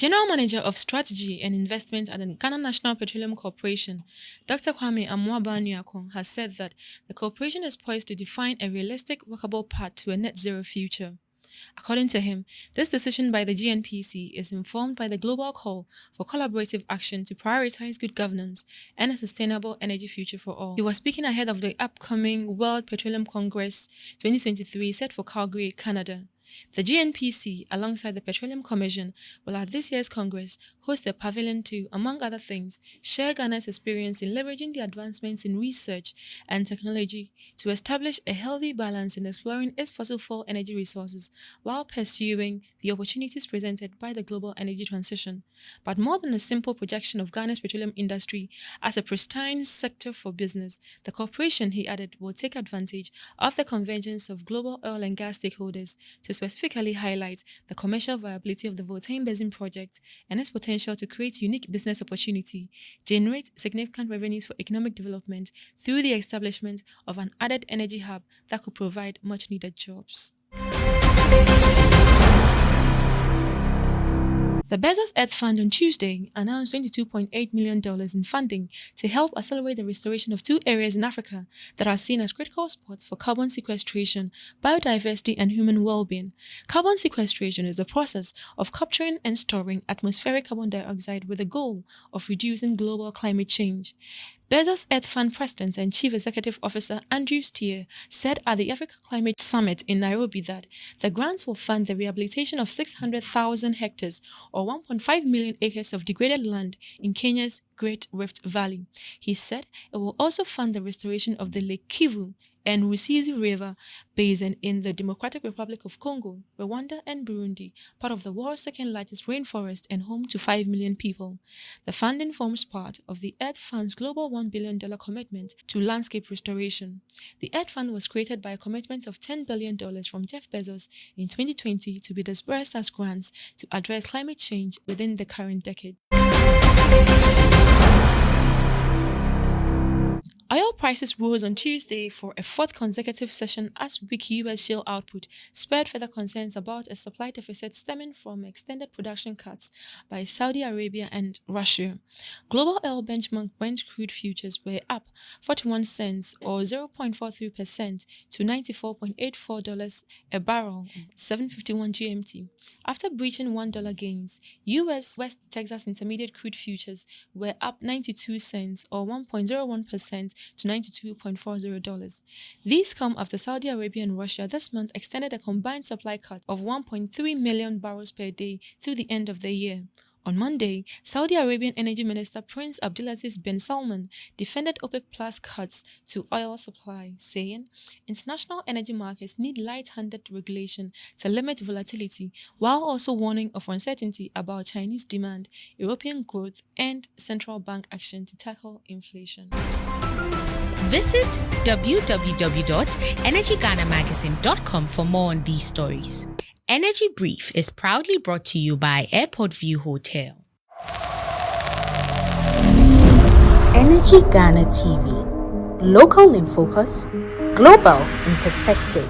General Manager of Strategy and Investment at the Ghana National Petroleum Corporation, Dr. Kwame Amoabanuakon, has said that the corporation is poised to define a realistic, workable path to a net zero future. According to him, this decision by the GNPC is informed by the global call for collaborative action to prioritize good governance and a sustainable energy future for all. He was speaking ahead of the upcoming World Petroleum Congress 2023 set for Calgary, Canada. The GNPC, alongside the Petroleum Commission, will at this year's Congress host a pavilion to, among other things, share Ghana's experience in leveraging the advancements in research and technology to establish a healthy balance in exploring its fossil fuel energy resources while pursuing the opportunities presented by the global energy transition. But more than a simple projection of Ghana's petroleum industry as a pristine sector for business, the corporation, he added, will take advantage of the convergence of global oil and gas stakeholders to specifically highlight the commercial viability of the Voltaian Basin project and its potential to create unique business opportunity, generate significant revenues for economic development through the establishment of an added energy hub that could provide much-needed jobs. The Bezos Earth Fund on Tuesday announced $22.8 million in funding to help accelerate the restoration of two areas in Africa that are seen as critical spots for carbon sequestration, biodiversity, and human well-being. Carbon sequestration is the process of capturing and storing atmospheric carbon dioxide with the goal of reducing global climate change. Bezos Earth Fund President and Chief Executive Officer Andrew Steer said at the Africa Climate Summit in Nairobi that the grants will fund the rehabilitation of 600,000 hectares or 1.5 million acres of degraded land in Kenya's Great Rift Valley. He said it will also fund the restoration of the Lake Kivu and Rusizi River Basin in the Democratic Republic of Congo, Rwanda, and Burundi, part of the world's second largest rainforest and home to 5 million people. The funding forms part of the Earth Fund's global $1 billion commitment to landscape restoration. The Earth Fund was created by a commitment of $10 billion from Jeff Bezos in 2020 to be disbursed as grants to address climate change within the current decade. Oil prices rose on Tuesday for a fourth consecutive session as weak U.S. shale output spurred further concerns about a supply deficit stemming from extended production cuts by Saudi Arabia and Russia. Global oil benchmark Brent crude futures were up 41 cents or 0.43% to $94.84 a barrel, 7:51 GMT. After breaching $1 gains, U.S. West Texas Intermediate crude futures were up 92 cents or 1.01% to $92.40. These come after Saudi Arabia and Russia this month extended a combined supply cut of 1.3 million barrels per day to the end of the year. On Monday, Saudi Arabian Energy Minister Prince Abdulaziz bin Salman defended OPEC Plus cuts to oil supply, saying international energy markets need light-handed regulation to limit volatility, while also warning of uncertainty about Chinese demand, European growth, and central bank action to tackle inflation. Visit www.energyghanamagazine.com for more on these stories. Energy Brief is proudly brought to you by Airport View Hotel. Energy Ghana TV. Local in focus, global in perspective.